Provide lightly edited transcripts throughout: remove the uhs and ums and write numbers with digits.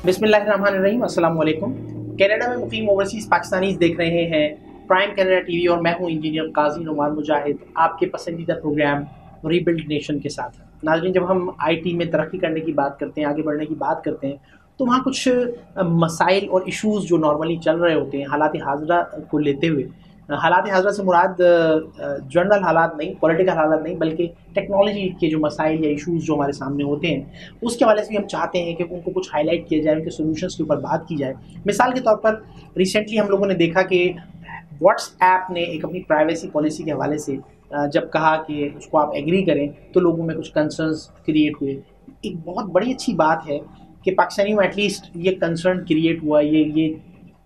बिस्मिल्लाहिर्रहमानिर्रहीम, अस्सलाम वालेकुम। कनाडा में मुकीम ओवरसीज़ पाकिस्तानीज़ देख रहे हैं प्राइम कनाडा टीवी और मैं हूं इंजीनियर काजी नुमान मुजाहिद, आपके पसंदीदा प्रोग्राम रीबिल्ड नेशन के साथ। नाज़रीन, जब हम आईटी में तरक्की करने की बात करते हैं, आगे बढ़ने की बात करते हैं, तो वहाँ कुछ मसाइल और इश्यूज़ जो नॉर्मली चल रहे होते हैं हालात हाज़िरा को लेते हुए, हालात हाज़िरा से मुराद जनरल हालात नहीं, पॉलिटिकल हालात नहीं, बल्कि टेक्नोलॉजी के जो मसाइल या इश्यूज़ जो हमारे सामने होते हैं, उसके हवाले से भी हम चाहते हैं कि उनको कुछ हाईलाइट किया जाए, उनके सॉल्यूशंस के ऊपर बात की जाए। मिसाल के तौर पर रिसेंटली हम लोगों ने देखा कि व्हाट्सएप ने एक अपनी प्राइवेसी पॉलिसी के हवाले से जब कहा कि उसको आप एग्री करें, तो लोगों में कुछ कंसर्न्स क्रिएट हुए। एक बहुत बड़ी अच्छी बात है कि पाकिस्तानियों में एटलीस्ट ये कंसर्न क्रिएट हुआ, ये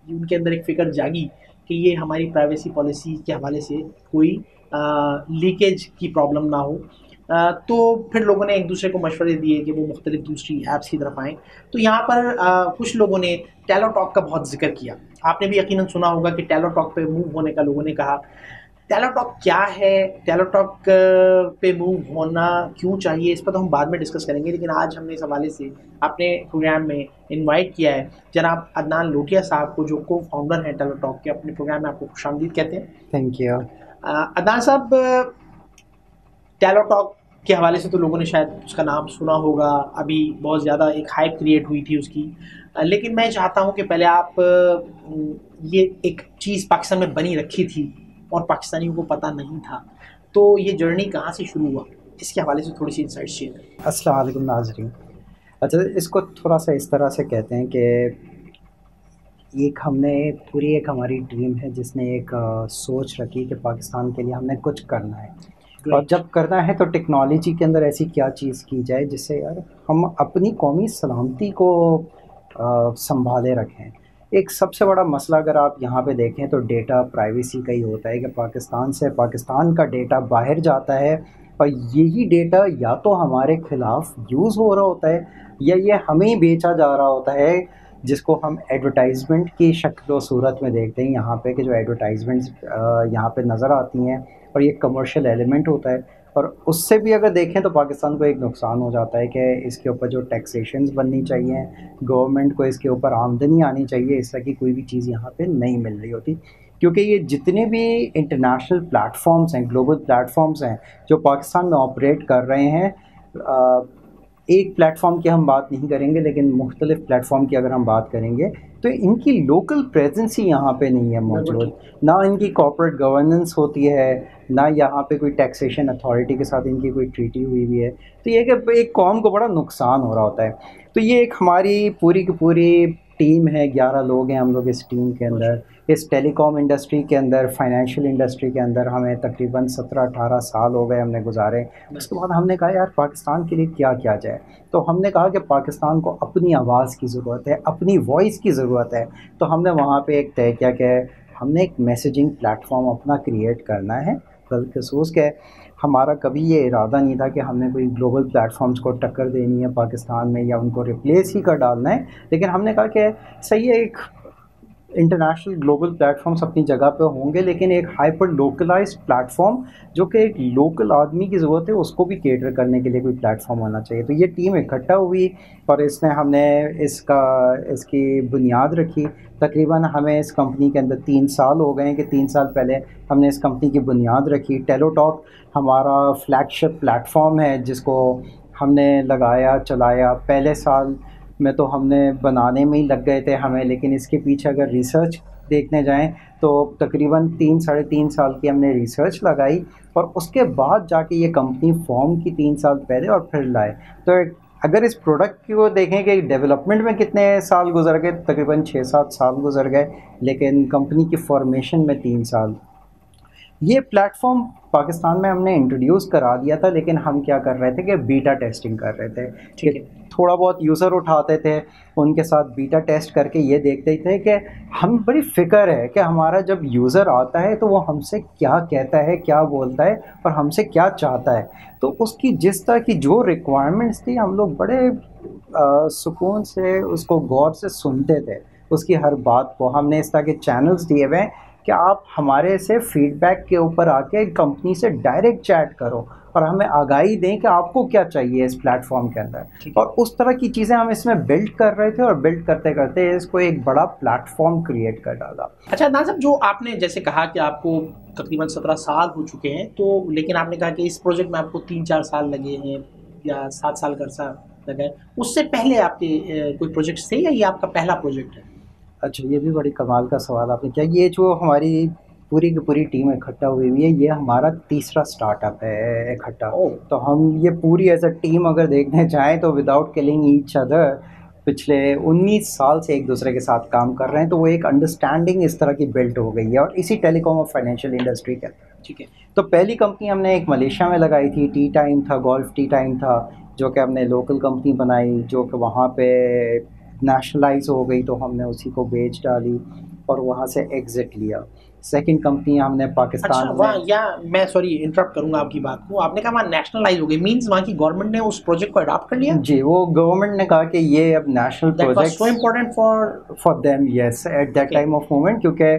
उनके अंदर एक फ़िक्र जागी कि ये हमारी प्राइवेसी पॉलिसी के हवाले से कोई लीकेज की प्रॉब्लम ना हो। तो फिर लोगों ने एक दूसरे को मशवरे दिए कि वो मुख्तलिफ दूसरी ऐप्स की तरफ आएँ। तो यहाँ पर कुछ लोगों ने टेलो टॉक का बहुत ज़िक्र किया। आपने भी यकीनन सुना होगा कि टेलो टॉक पे मूव होने का लोगों ने कहा। टेलो टॉक क्या है? टेलो टॉक पे मूव होना क्यों चाहिए? इस पर तो हम बाद में डिस्कस करेंगे, लेकिन आज हमने इस हवाले से अपने प्रोग्राम में इनवाइट किया है जनाब अदनान लोटिया साहब को, जो को फाउंडर हैं टेलो टॉक के। अपने प्रोग्राम में आपको खुशामदीद कहते हैं। Thank you. अदनान साहब, टेलो टॉक के हवाले से तो लोगों ने शायद उसका नाम सुना होगा, अभी बहुत ज़्यादा एक हाइप क्रिएट हुई थी उसकी। लेकिन मैं चाहता हूँ कि पहले आप ये एक चीज़ पाकिस्तान में बनी रखी थी और पाकिस्तानियों को पता नहीं था, तो ये जर्नी कहाँ से शुरू हुआ, इसके हवाले से थोड़ी सी इंसाइट्स शेयर करें। अस्सलाम वालेकुम नाज़रीन। अच्छा, इसको थोड़ा सा इस तरह से कहते हैं कि एक हमारी ड्रीम है जिसने एक सोच रखी कि पाकिस्तान के लिए हमने कुछ करना है। और जब करना है तो टेक्नोलॉजी के अंदर ऐसी क्या चीज़ की जाए जिससे यार हम अपनी कौमी सलामती को संभाले रखें। एक सबसे बड़ा मसला अगर आप यहाँ पे देखें तो डेटा प्राइवेसी का ही होता है कि पाकिस्तान का डेटा बाहर जाता है और यही डेटा या तो हमारे ख़िलाफ़ यूज़ हो रहा होता है या ये हमें ही बेचा जा रहा होता है, जिसको हम एडवर्टाइजमेंट की शक्ल और सूरत में देखते हैं यहाँ पे कि जो एडवर्टाइजमेंट्स यहाँ पे नज़र आती हैं और ये कमर्शियल एलिमेंट होता है। और उससे भी अगर देखें तो पाकिस्तान को एक नुकसान हो जाता है कि इसके ऊपर जो टैक्सेशंस बननी चाहिए, गवर्नमेंट को इसके ऊपर आमदनी आनी चाहिए, इस तरह की कोई भी चीज़ यहाँ पे नहीं मिल रही होती। क्योंकि ये जितने भी इंटरनेशनल प्लेटफॉर्म्स हैं, ग्लोबल प्लेटफॉर्म्स हैं जो पाकिस्तान में ऑपरेट कर रहे हैं, एक प्लेटफॉर्म की हम बात नहीं करेंगे लेकिन मुख्तलिफ़ प्लेटफॉर्म की अगर हम बात करेंगे तो इनकी लोकल प्रेजेंस ही यहाँ पे नहीं है मौजूद। ना इनकी कॉर्पोरेट गवर्नेंस होती है, ना यहाँ पे कोई टैक्सेशन अथॉरिटी के साथ इनकी कोई ट्रीटी हुई है। तो ये कि एक कौम को बड़ा नुकसान हो रहा होता है। तो ये एक हमारी पूरी की पूरी टीम है, 11 लोग हैं हम लोग इस टीम के अंदर। इस टेलीकॉम इंडस्ट्री के अंदर, फाइनेंशियल इंडस्ट्री के अंदर हमें तकरीबन 17-18 साल हो गए हमने गुजारे। उसके बाद हमने कहा यार पाकिस्तान के लिए क्या किया जाए। तो हमने कहा कि पाकिस्तान को अपनी आवाज़ की ज़रूरत है, अपनी वॉइस की ज़रूरत है। तो हमने वहाँ पे एक तय किया कि हमने एक मैसेजिंग प्लेटफॉर्म अपना क्रिएट करना है। बलखसूस के हमारा कभी ये इरादा नहीं था कि हमने कोई ग्लोबल प्लेटफॉर्म्स को टक्कर देनी है पाकिस्तान में या उनको रिप्लेस ही कर डालना है। लेकिन हमने कहा कि सही है, एक इंटरनेशनल ग्लोबल प्लेटफॉर्म्स अपनी जगह पे होंगे, लेकिन एक हाइपर लोकलाइज्ड प्लेटफॉर्म जो कि एक लोकल आदमी की ज़रूरत है उसको भी केटर करने के लिए कोई प्लेटफॉर्म होना चाहिए। तो ये टीम इकट्ठा हुई और हमने इसकी बुनियाद रखी। तकरीबन हमें इस कंपनी के अंदर 3 साल हो गए हैं कि 3 साल पहले हमने इस कंपनी की बुनियाद रखी। टेलो टॉक हमारा फ्लैगशिप प्लेटफॉर्म है जिसको हमने लगाया, चलाया। पहले साल में तो हमने बनाने में ही लग गए थे हमें, लेकिन इसके पीछे अगर रिसर्च देखने जाएं तो तकरीबन 3-3.5 साल की हमने रिसर्च लगाई और उसके बाद जाके ये कंपनी फॉर्म की 3 साल पहले और फिर लाए। तो अगर इस प्रोडक्ट को देखें कि डेवलपमेंट में कितने साल गुजर गए, तकरीबन 6-7 साल गुजर गए, लेकिन कंपनी की फॉर्मेशन में 3 साल। ये प्लेटफॉर्म पाकिस्तान में हमने इंट्रोड्यूस करा दिया था, लेकिन हम क्या कर रहे थे कि बीटा टेस्टिंग कर रहे थे कि थोड़ा बहुत यूज़र उठाते थे, उनके साथ बीटा टेस्ट करके ये देखते थे कि हम बड़ी फ़िक्र है कि हमारा जब यूज़र आता है तो वो हमसे क्या कहता है, क्या बोलता है और हमसे क्या चाहता है। तो उसकी जिस तरह की जो रिक्वायरमेंट्स थी हम लोग बड़े सुकून से उसको गौर से सुनते थे, उसकी हर बात को। हमने इस तरह के चैनल्स दिए हुए हैं कि आप हमारे से फीडबैक के ऊपर आके कंपनी से डायरेक्ट चैट करो और हमें आगाही दें कि आपको क्या चाहिए इस प्लेटफॉर्म के अंदर। और उस तरह की चीज़ें हम इसमें बिल्ड कर रहे थे और बिल्ड करते करते इसको एक बड़ा प्लेटफॉर्म क्रिएट कर डाला। अच्छा अदनान साहब, जो आपने जैसे कहा कि आपको तकरीबन 17 साल हो चुके हैं, तो लेकिन आपने कहा कि इस प्रोजेक्ट में आपको 3-4 साल लगे हैं या 7 साल का अर्सा लगा है, उससे पहले आपके कोई प्रोजेक्ट थे या ये आपका पहला प्रोजेक्ट है? अच्छा, ये भी बड़ी कमाल का सवाल आपने किया। ये जो हमारी पूरी की पूरी टीम इकट्ठा हुई हुई है, ये हमारा तीसरा स्टार्टअप है इकट्ठा। तो हम ये पूरी एज अ टीम अगर देखने जाएँ तो विदाउट किलिंग ईच अदर पिछले 19 साल से एक दूसरे के साथ काम कर रहे हैं। तो वो एक अंडरस्टैंडिंग इस तरह की बिल्ड हो गई है और इसी टेलीकॉम और फाइनेंशियल इंडस्ट्री के अंदर। ठीक है। तो पहली कंपनी हमने एक मलेशिया में लगाई थी, टी टाइम था, गोल्फ टी टाइम था, जो कि हमने लोकल कंपनी बनाई, जो कि वहाँ पे नेशनलाइज हो गई, तो हमने उसी को बेच डाली और वहाँ से एग्ज़िट लिया। सेकंड कंपनी हमने पाकिस्तान अच्छा, वहाँ या मैं सॉरी इंटरप्ट करूंगा आपकी बात को, आपने कहा वहाँ नेशनलाइज हो गई, मींस वहाँ की गवर्नमेंट ने उस प्रोजेक्ट को अडॉप्ट कर लिया? जी, वो गवर्नमेंट ने कहा कि ये अब national project so important for them, yes, at that time of moment, क्योंकि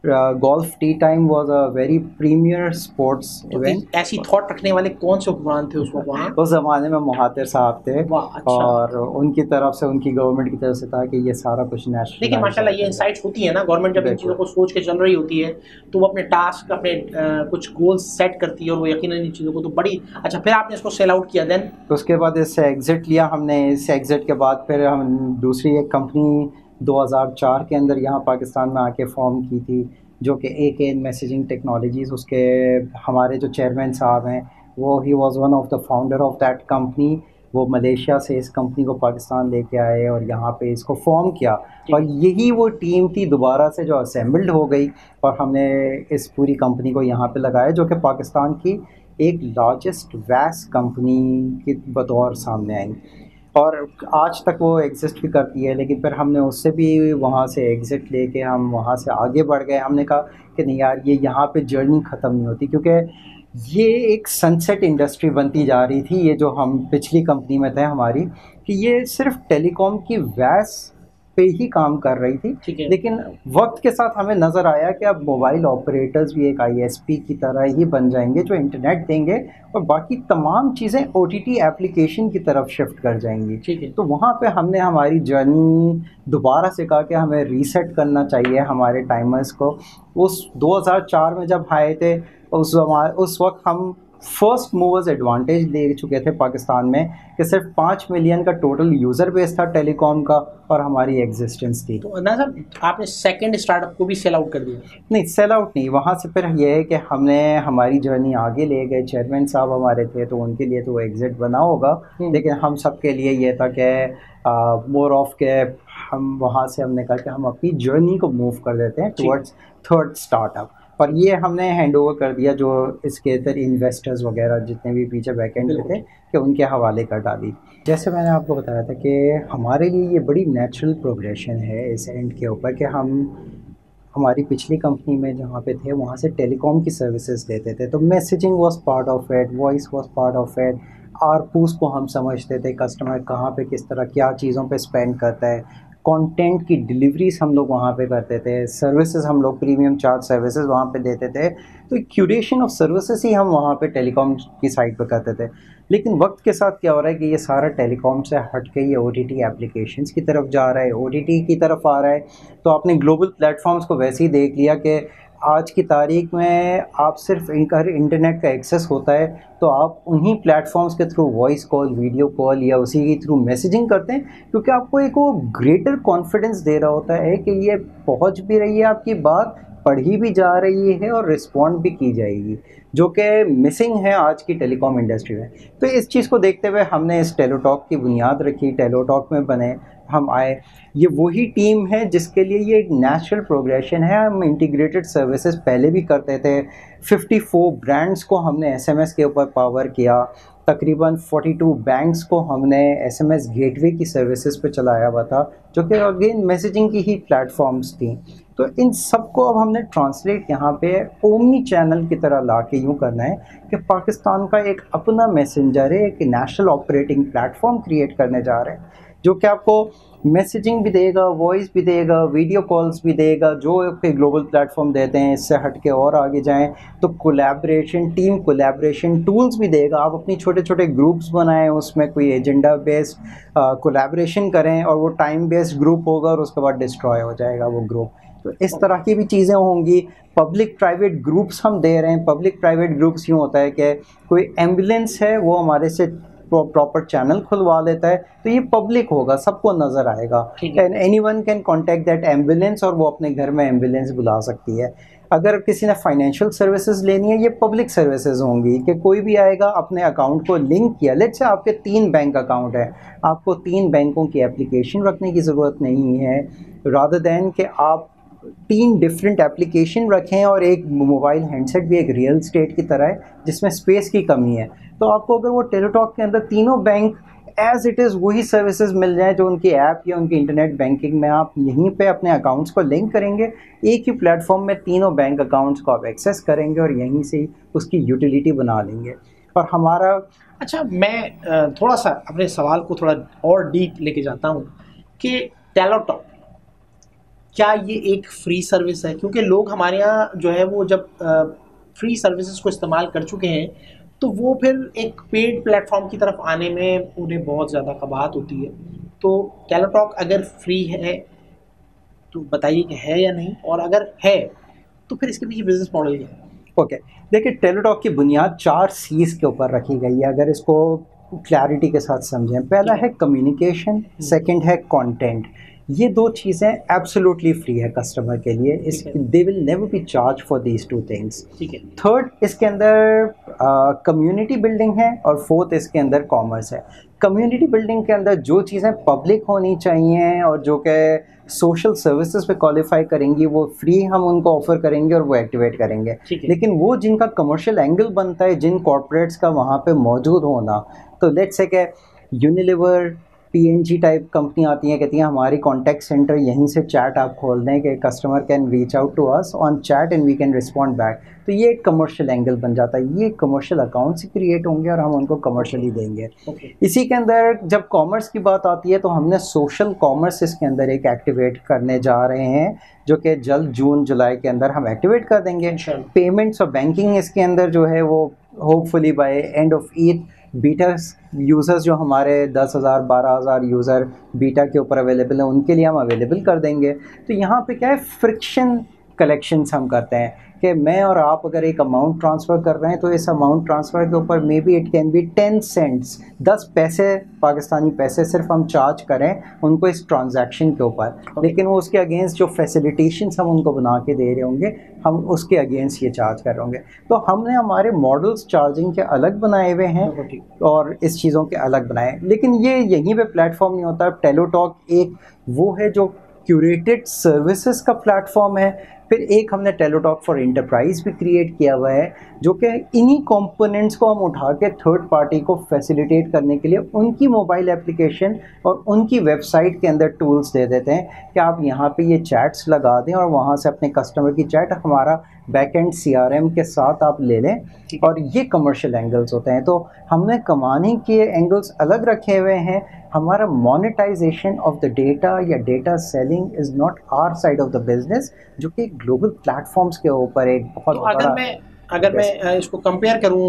golf tee time was a very premier sports event. ऐसी थॉट रखने वाले कौन से हुक्मरान थे उस वक्त वहाँ? उस ज़माने में महातिर साहब थे। अच्छा। और उनकी तरफ से, उनकी गवर्नमेंट की तरफ से था कि ये सारा कुछ नेशनल। लेकिन माशाल्लाह ये इंसाइट्स होती है ना, गवर्नमेंट जब इन चीज़ों को सोच के चल रही होती है तो वो अपने टास्क, अपने कुछ गोल्स सेट करती है और वो यकीनन इन चीज़ों को तो बड़ी। अच्छा, फिर आपने इसको सेल आउट किया देन? तो उसके बाद इससे एग्ज़िट लिया हमने। इस एग्ज़िट के बाद फिर हम दूसरी एक कंपनी 2004 के अंदर यहाँ पाकिस्तान में आके फॉर्म की थी, जो कि AKN मैसेजिंग टेक्नोलॉजीज़। उसके हमारे जो चेयरमैन साहब हैं, वो he was one of the founder of that company. वो मलेशिया से इस कंपनी को पाकिस्तान लेके आए और यहाँ पे इसको फॉर्म किया, और यही वो टीम थी दोबारा से जो असेंबल्ड हो गई और हमने इस पूरी कंपनी को यहाँ पे लगाया, जो कि पाकिस्तान की एक लार्जेस्ट वैस कंपनी के बतौर सामने आई और आज तक वो एग्जिस्ट भी करती है। लेकिन फिर हमने उससे भी वहाँ से एग्ज़िट लेके हम वहाँ से आगे बढ़ गए। हमने कहा कि नहीं यार, ये यहाँ पे जर्नी ख़त्म नहीं होती, क्योंकि ये एक सनसेट इंडस्ट्री बनती जा रही थी। ये जो हम पिछली कंपनी में थे हमारी, कि ये सिर्फ टेलीकॉम की वैस पे ही काम कर रही थी, लेकिन वक्त के साथ हमें नज़र आया कि अब मोबाइल ऑपरेटर्स भी एक ISP की तरह ही बन जाएंगे, जो इंटरनेट देंगे और बाकी तमाम चीज़ें OTT एप्लीकेशन की तरफ शिफ्ट कर जाएंगी। तो वहाँ पे हमने हमारी जर्नी दोबारा से कहा कि हमें रीसेट करना चाहिए हमारे टाइमर्स को। उस 2004 में जब आए थे, उस वक्त हम फर्स्ट मूवर्स एडवांटेज ले चुके थे पाकिस्तान में, कि सिर्फ 5 मिलियन का टोटल यूज़र बेस था टेलीकॉम का और हमारी एग्जिस्टेंस थी। तो अदनान साहब, आपने सेकंड स्टार्टअप को भी सेल आउट कर दिया? नहीं, सेल आउट नहीं। वहाँ से फिर ये है कि हमने हमारी जर्नी आगे ले गए। चेयरमैन साहब हमारे थे, तो उनके लिए तो एग्ज़िट बना होगा, लेकिन हम सब के लिए ये था कि मोर ऑफ के हम वहाँ से हमने कहा कि हम अपनी जर्नी को मूव कर देते हैं टुवर्ड्स थर्ड स्टार्टअप। और ये हमने हैंड ओवर कर दिया जो इसके अंदर इन्वेस्टर्स वगैरह जितने भी पीछे बैकएंड पे थे, कि उनके हवाले कर डाली। जैसे मैंने आपको बताया था कि हमारे लिए ये बड़ी नेचुरल प्रोग्रेशन है इस एंड के ऊपर, कि हम हमारी पिछली कंपनी में जहाँ पे थे वहाँ से टेलीकॉम की सर्विसेज देते थे, तो messaging was part of it, voice was part of it, आरपूस को हम समझते थे, कस्टमर कहाँ पे किस तरह क्या चीज़ों पे स्पेंड करता है, कंटेंट की डिलीवरीज हम लोग वहाँ पे करते थे, सर्विसेज हम लोग प्रीमियम चार्ज सर्विसेज वहाँ पे देते थे। तो क्यूरेशन ऑफ सर्विसेज ही हम वहाँ पे टेलीकॉम की साइड पे करते थे। लेकिन वक्त के साथ क्या हो रहा है कि ये सारा टेलीकॉम से हट के ये OTT एप्लीकेशंस की तरफ जा रहा है, OTT की तरफ आ रहा है। तो आपने ग्लोबल प्लेटफॉर्म्स को वैसे ही देख लिया कि आज की तारीख में आप सिर्फ इनका इंटरनेट का एक्सेस होता है तो आप उन्हीं प्लेटफॉर्म्स के through voice call, video call या उसी के थ्रू मैसेजिंग करते हैं, क्योंकि आपको एक वो ग्रेटर कॉन्फिडेंस दे रहा होता है कि ये पहुंच भी रही है, आपकी बात पढ़ी भी जा रही है और रिस्पॉन्ड भी की जाएगी, जो कि मिसिंग है आज की टेलीकॉम इंडस्ट्री में। तो इस चीज़ को देखते हुए हमने इस टेलोटॉक की बुनियाद रखी, टेलोटॉक में बने, हम आए। ये वही टीम है जिसके लिए ये एक नेचुरल प्रोग्रेशन है। हम इंटीग्रेटेड सर्विसेज पहले भी करते थे, 54 ब्रांड्स को हमने SMS के ऊपर पावर किया, तकरीबन 42 बैंक्स को हमने SMS गेटवे की सर्विसेज पे चलाया हुआ था, जो कि अगेन मैसेजिंग की ही प्लेटफॉर्म्स थी। तो इन सब को अब हमने ट्रांसलेट यहाँ पे ओमनी चैनल की तरह ला के यूँ करना है कि पाकिस्तान का एक अपना मैसेंजर है, एक नेशनल ऑपरेटिंग प्लेटफॉर्म क्रिएट करने जा रहे हैं। जो कि आपको मैसेजिंग भी देगा, वॉइस भी देगा, वीडियो कॉल्स भी देगा, जो पे ग्लोबल प्लेटफॉर्म देते हैं। इससे हट के और आगे जाएं तो कोलैबोरेशन, टीम कोलैबोरेशन टूल्स भी देगा। आप अपनी छोटे छोटे ग्रुप्स बनाएं, उसमें कोई एजेंडा बेस्ड कोलैबोरेशन करें, और वो टाइम बेस्ड ग्रुप होगा और उसके बाद डिस्ट्रॉय हो जाएगा वो ग्रुप। तो इस तरह की भी चीज़ें होंगी। पब्लिक प्राइवेट ग्रुप्स हम दे रहे हैं। पब्लिक प्राइवेट ग्रुप्स यूँ होता है कि कोई एम्बुलेंस है, वो हमारे से प्रॉपर चैनल खुलवा लेता है, तो ये पब्लिक होगा, सबको नज़र आएगा, and anyone can contact that ambulance, और वो अपने घर में एम्बुलेंस बुला सकती है। अगर किसी ने फाइनेंशियल सर्विसेज लेनी है, ये पब्लिक सर्विसेज होंगी कि कोई भी आएगा, अपने अकाउंट को लिंक किया। लेट्स से आपके 3 बैंक अकाउंट है, आपको 3 बैंकों की एप्लीकेशन रखने की ज़रूरत नहीं है, रादर दैन कि आप 3 डिफरेंट एप्लीकेशन रखें, और एक मोबाइल हैंडसेट भी एक रियल स्टेट की तरह है जिसमें स्पेस की कमी है। तो आपको अगर वो टेलीटॉक के अंदर तीनों बैंक एज इट इज़ वही सर्विसेज मिल जाए जो उनकी ऐप या उनकी इंटरनेट बैंकिंग में, आप यहीं पे अपने अकाउंट्स को लिंक करेंगे, एक ही प्लेटफॉर्म में तीनों बैंक अकाउंट्स को आप एक्सेस करेंगे और यहीं से ही उसकी यूटिलिटी बना लेंगे। और हमारा अच्छा, मैं थोड़ा सा अपने सवाल को थोड़ा और डीप लेके जाता हूँ कि टेलीटॉक क्या ये एक फ्री सर्विस है? क्योंकि लोग हमारे यहाँ जो है वो जब फ्री सर्विसेज को इस्तेमाल कर चुके हैं तो वो फिर एक पेड प्लेटफॉर्म की तरफ आने में उन्हें बहुत ज़्यादा कबाहत होती है। तो टेलीटॉक अगर फ्री है तो बताइए कि है या नहीं, और अगर है तो फिर इसके पीछे बिजनेस मॉडल क्या है? ओके, देखिए टेलीटॉक की बुनियाद 4 C's के ऊपर रखी गई है, अगर इसको क्लैरिटी के साथ समझें। पहला है कम्युनिकेशन, सेकंड है कंटेंट। ये 2 चीज़ें एब्सोल्युटली फ्री है कस्टमर के लिए। इस they will never be charge for these 2 things. ठीक है। थर्ड, इसके अंदर कम्युनिटी बिल्डिंग है, और फोर्थ इसके अंदर कॉमर्स है। कम्युनिटी बिल्डिंग के अंदर जो चीज़ें पब्लिक होनी चाहिए और जो कि सोशल सर्विसेज पे क्वालिफाई करेंगी, वो फ्री हम उनको ऑफर करेंगे और वो एक्टिवेट करेंगे। लेकिन वो जिनका कमर्शियल एंगल बनता है, जिन कॉर्पोरेट्स का वहाँ पे मौजूद होना, तो लेट्स से कि यूनिलीवर, पीएनजी टाइप कंपनी आती हैं, कहती हैं हमारी कॉन्टैक्ट सेंटर यहीं से चैट आप खोल दें कि customer can reach out to us on chat and we can respond back. तो ये एक कमर्शियल एंगल बन जाता है। ये कमर्शियल अकाउंट्स क्रिएट होंगे और हम उनको कमर्शियली देंगे। इसी के अंदर जब कॉमर्स की बात आती है तो हमने सोशल कॉमर्स इसके अंदर एक एक्टिवेट करने जा रहे हैं, जो कि जल्द जून जुलाई के अंदर हम एक्टिवेट कर देंगे। पेमेंट्स और बैंकिंग इसके अंदर जो है वो hopefully by end of Eid beta users जो हमारे 10,000 12,000 यूज़र बीटा के ऊपर अवेलेबल हैं, उनके लिए हम अवेलेबल कर देंगे। तो यहाँ पे क्या है, फ्रिक्शन कलेक्शंस हम करते हैं कि मैं और आप अगर एक अमाउंट ट्रांसफ़र कर रहे हैं तो इस अमाउंट ट्रांसफ़र के ऊपर maybe it can be 10 cents, 10 पैसे पाकिस्तानी पैसे सिर्फ हम चार्ज करें उनको इस ट्रांजैक्शन के ऊपर। लेकिन वो उसके अगेंस्ट जो फैसिलिटेशंस हम उनको बना के दे रहे होंगे, हम उसके अगेंस्ट ये चार्ज कर रहे होंगे। तो हमने हमारे मॉडल्स चार्जिंग के अलग बनाए हुए हैं और इस चीज़ों के अलग बनाए। लेकिन ये यहीं पे प्लेटफॉर्म नहीं होता। टेलीटॉक एक वो है जो क्यूरेटेड सर्विसेज का प्लेटफॉर्म है। फिर एक हमने टेलीटॉक फॉर एंटरप्राइज भी क्रिएट किया हुआ है, जो कि इन्हीं कंपोनेंट्स को हम उठा के थर्ड पार्टी को फैसिलिटेट करने के लिए उनकी मोबाइल एप्लीकेशन और उनकी वेबसाइट के अंदर टूल्स दे देते हैं कि आप यहाँ पे ये चैट्स लगा दें और वहाँ से अपने कस्टमर की चैट हमारा बैकएंड सीआरएम के साथ आप ले लें। और ये कमर्शियल एंगल्स होते हैं। तो हमने कमाने के एंगल्स अलग रखे हुए हैं। हमारा मोनेटाइजेशन ऑफ द डेटा या data selling is not our side of the business, जो कि ग्लोबल प्लेटफॉर्म्स के ऊपर एक बहुत तो अगर मैं इसको कंपेयर करूं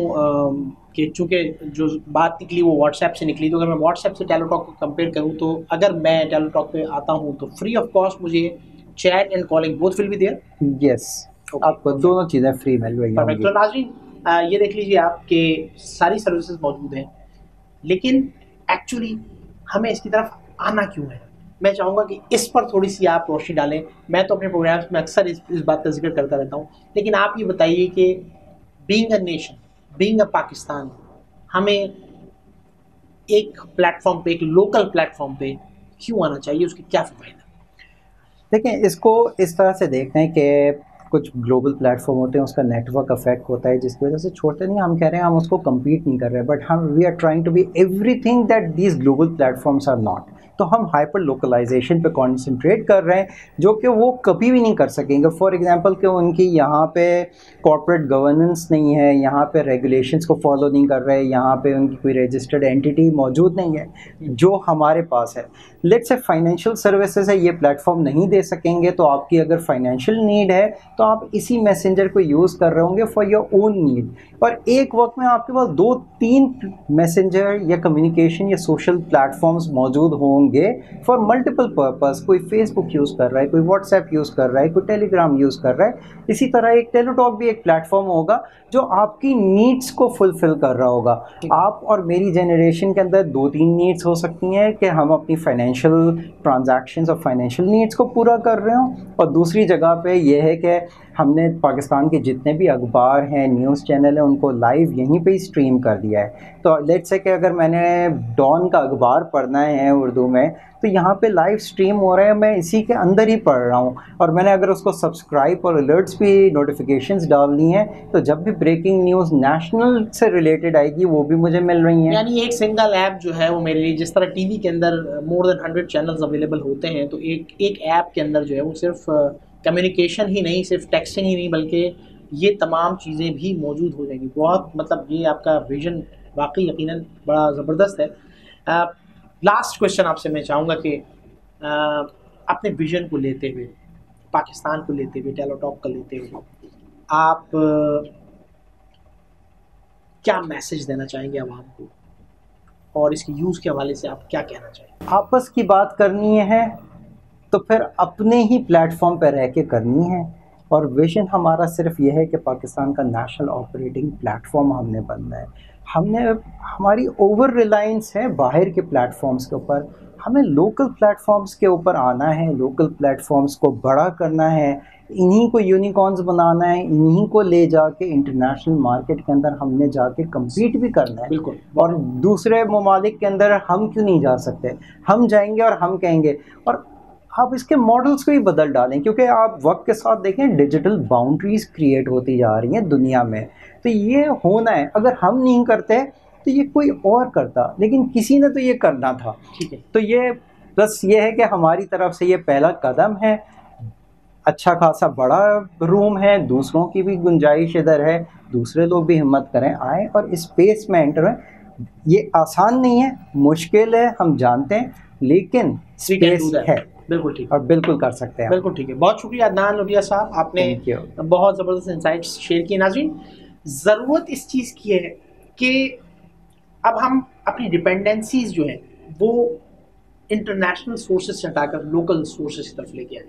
कि चूँकि जो बात निकली वो व्हाट्सएप से निकली, तो अगर मैं व्हाट्सएप से टेलीटॉक को कंपेयर करूं तो अगर मैं टेलीटॉक पे आता हूं तो फ्री ऑफ कॉस्ट मुझे chat and calling both will be there. Yes, आपको दोनों चीज़ें फ्री मिल रही हैं। तो नाज़रीन, ये देख लीजिए आपके सारी सर्विसेज मौजूद हैं, लेकिन एक्चुअली हमें इसकी तरफ आना क्यों है? मैं चाहूँगा कि इस पर थोड़ी सी आप रोशनी डालें। मैं तो अपने प्रोग्राम्स में अक्सर इस बात का जिक्र करता रहता हूँ, लेकिन आप ये बताइए कि being a nation, being a Pakistan, हमें एक प्लेटफॉर्म पे, एक लोकल प्लेटफॉर्म पे क्यों आना चाहिए? उसके क्या फ़ायदे? देखिए, इसको इस तरह से देखते हैं कि कुछ ग्लोबल प्लेटफॉर्म होते हैं, उसका नेटवर्क इफेक्ट होता है जिसकी वजह से छोटे नहीं, हम कह रहे हैं हम उसको कम्पीट नहीं कर रहे, बट हम we are trying to be everything that these global platforms are not. तो हम हाइपर लोकलाइजेशन पे कॉन्सेंट्रेट कर रहे हैं, जो कि वो कभी भी नहीं कर सकेंगे। फॉर एग्जांपल कि उनकी यहाँ पे कॉर्पोरेट गवर्नेंस नहीं है, यहाँ पे रेगुलेशंस को फॉलो नहीं कर रहे, यहाँ पे उनकी कोई रजिस्टर्ड एंटिटी मौजूद नहीं है जो हमारे पास है। लेट्स से फाइनेंशियल सर्विसेज है, ये प्लेटफॉर्म नहीं दे सकेंगे, तो आपकी अगर फाइनेंशियल नीड है तो आप इसी मैसेंजर को यूज़ कर रहे होंगे फॉर योर ओन नीड, और एक वक्त में आपके पास 2-3 मैसेंजर या कम्युनिकेशन या सोशल प्लेटफॉर्म्स मौजूद होंगे फॉर मल्टीपल पर्पस। कोई फेसबुक यूज़ कर रहा है, कोई व्हाट्सएप यूज़ कर रहा है, कोई टेलीग्राम यूज़ कर रहा है। इसी तरह एक टेलीटॉक भी एक प्लेटफॉर्म होगा जो आपकी नीड्स को फुलफिल कर रहा होगा। आप और मेरी जनरेशन के अंदर 2-3 नीड्स हो सकती हैं कि हम अपनी फाइनेंशियल ट्रांजैक्शंस और फाइनेंशियल नीड्स को पूरा कर रहे हो, और दूसरी जगह पे ये है कि हमने पाकिस्तान के जितने भी अखबार हैं, न्यूज़ चैनल हैं, उनको लाइव यहीं पे ही स्ट्रीम कर दिया है। तो लेट्स से कि अगर मैंने डॉन का अखबार पढ़ना है उर्दू में, तो यहाँ पे लाइव स्ट्रीम हो रहा है, मैं इसी के अंदर ही पढ़ रहा हूँ, और मैंने अगर उसको सब्सक्राइब और अलर्ट्स भी, नोटिफिकेशंस डालनी है, तो जब भी ब्रेकिंग न्यूज़ नेशनल से रिलेटेड आएगी वो भी मुझे मिल रही हैं। यानी एक सिंगल ऐप जो है वो मेरे लिए, जिस तरह टीवी के अंदर मोर देन 100 चैनल्स अवेलेबल होते हैं, तो एक ऐप के अंदर जो है वो सिर्फ कम्युनिकेशन ही नहीं, सिर्फ टेक्सटिंग ही नहीं, बल्कि ये तमाम चीज़ें भी मौजूद हो जाएंगी। बहुत मतलब ये आपका विजन वाकई यकीनन बड़ा ज़बरदस्त है। लास्ट क्वेश्चन आपसे मैं चाहूँगा कि अपने विजन को लेते हुए, पाकिस्तान को लेते हुए, टेलीटॉक को लेते हुए, आप क्या मैसेज देना चाहेंगे आवाम को, और इसके यूज़ के हवाले से आप क्या कहना चाहेंगे? आपस की बात करनी है तो फिर अपने ही प्लेटफॉर्म पर रह के करनी है, और विजन हमारा सिर्फ यह है कि पाकिस्तान का नेशनल ऑपरेटिंग प्लेटफॉर्म हमने बनना है। हमारी ओवर रिलायंस है बाहर के प्लेटफॉर्म्स के ऊपर, हमें लोकल प्लेटफॉर्म्स के ऊपर आना है, लोकल प्लेटफॉर्म्स को बड़ा करना है, इन्हीं को यूनिकॉर्न्स बनाना है, इन्हीं को ले जाके इंटरनेशनल मार्केट के अंदर हमने जाके कम्पीट भी करना है। बिल्कुल। और दूसरे ममालिक के अंदर हम क्यों नहीं जा सकते? हम जाएंगे और हम कहेंगे, और आप इसके मॉडल्स को ही बदल डालें, क्योंकि आप वक्त के साथ देखें डिजिटल बाउंड्रीज क्रिएट होती जा रही हैं दुनिया में, तो ये होना है। अगर हम नहीं करते तो ये कोई और करता, लेकिन किसी ने तो ये करना था। ठीक है। तो ये बस ये है कि हमारी तरफ से ये पहला कदम है, अच्छा खासा बड़ा रूम है, दूसरों की भी गुंजाइश इधर है, दूसरे लोग भी हिम्मत करें, आए और इस स्पेस में एंटर हों। ये आसान नहीं है, मुश्किल है, हम जानते हैं, लेकिन स्पेस है। बिल्कुल ठीक, और बिल्कुल कर सकते हैं। बिल्कुल ठीक है। बहुत शुक्रिया अदनान लोधिया साहब, आपने बहुत ज़बरदस्त इंसाइट्स शेयर किए। नाज़रीन, ज़रूरत इस चीज़ की है कि अब हम अपनी डिपेंडेंसीज जो हैं वो इंटरनेशनल सोर्सेज से हटाकर लोकल सोर्सेज की तरफ लेके आए,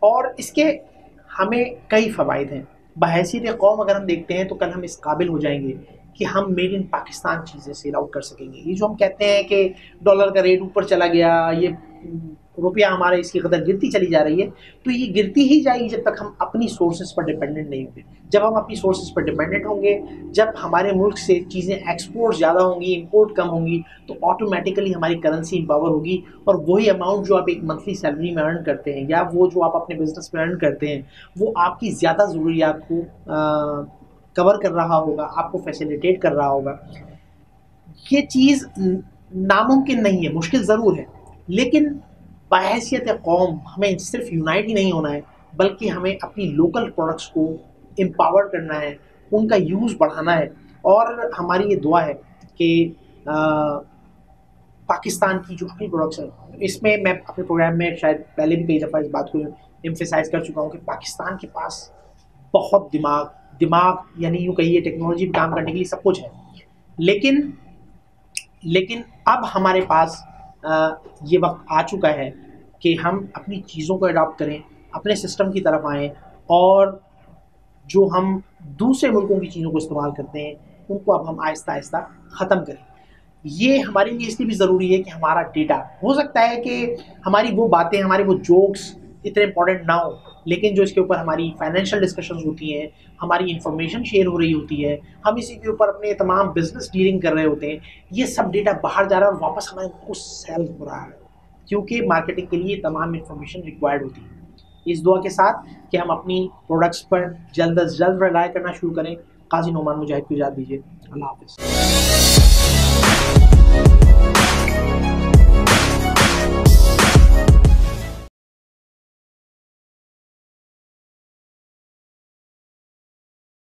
और इसके हमें कई फ़वाइद हैं। बहैसियत कौम अगर हम देखते हैं तो कल हम इस काबिल हो जाएंगे कि हम मेड इन पाकिस्तान चीज़ें सेल आउट कर सकेंगे। ये जो हम कहते हैं कि डॉलर का रेट ऊपर चला गया, ये रुपया हमारा इसकी कदर गिरती चली जा रही है, तो ये गिरती ही जाएगी जब तक हम अपनी सोर्सेज पर डिपेंडेंट नहीं होंगे। जब हम अपनी सोर्सेज पर डिपेंडेंट होंगे, जब हमारे मुल्क से चीज़ें एक्सपोर्ट ज़्यादा होंगी, इंपोर्ट कम होंगी, तो ऑटोमेटिकली हमारी करेंसी इम्पावर होगी, और वही अमाउंट जो आप एक मंथली सैलरी में अर्न करते हैं, या वो जो आप अपने बिजनेस में अर्न करते हैं, वो आपकी ज़्यादा ज़रूरियात को कवर कर रहा होगा, आपको फैसिलिटेट कर रहा होगा। ये चीज़ नामुमकिन नहीं है, मुश्किल ज़रूर है, लेकिन बहैसियत कौम हमें सिर्फ यूनाइट ही नहीं होना है, बल्कि हमें अपनी लोकल प्रोडक्ट्स को एम्पावर करना है, उनका यूज़ बढ़ाना है। और हमारी ये दुआ है कि पाकिस्तान की जो अपनी प्रोडक्ट्स हैं, इसमें मैं अपने प्रोग्राम में शायद पहले भी कई दफ़ा इस बात को एम्फेसाइज कर चुका हूँ कि पाकिस्तान के पास बहुत दिमाग यानी यूँ कहिए टेक्नोलॉजी पर काम करने के लिए सब कुछ है, लेकिन अब हमारे पास ये वक्त आ चुका है कि हम अपनी चीज़ों को अडॉप्ट करें, अपने सिस्टम की तरफ आएँ, और जो हम दूसरे मुल्कों की चीज़ों को इस्तेमाल करते हैं उनको अब हम आहिस्ता आहिस्ता ख़त्म करें। ये हमारे लिए इसलिए भी ज़रूरी है कि हमारा डेटा, हो सकता है कि हमारी वो बातें, हमारे वो जोक्स इतने इंपॉर्टेंट ना हो, लेकिन जो इसके ऊपर हमारी फाइनेंशियल डिस्कशंस होती हैं, हमारी इंफॉर्मेशन शेयर हो रही होती है, हम इसी के ऊपर अपने तमाम बिजनेस डीलिंग कर रहे होते हैं, ये सब डेटा बाहर जा रहा है और वापस हमारे को सेल हो रहा है, क्योंकि मार्केटिंग के लिए तमाम इंफॉर्मेशन रिक्वायर्ड होती है। इस दुआ के साथ कि हम अपनी प्रोडक्ट्स पर जल्द अज जल्द रिलाय करना शुरू करें। काजी नोमान मुजाहिद को इजाज़त दीजिए। अल्लाह हाफ़िज़।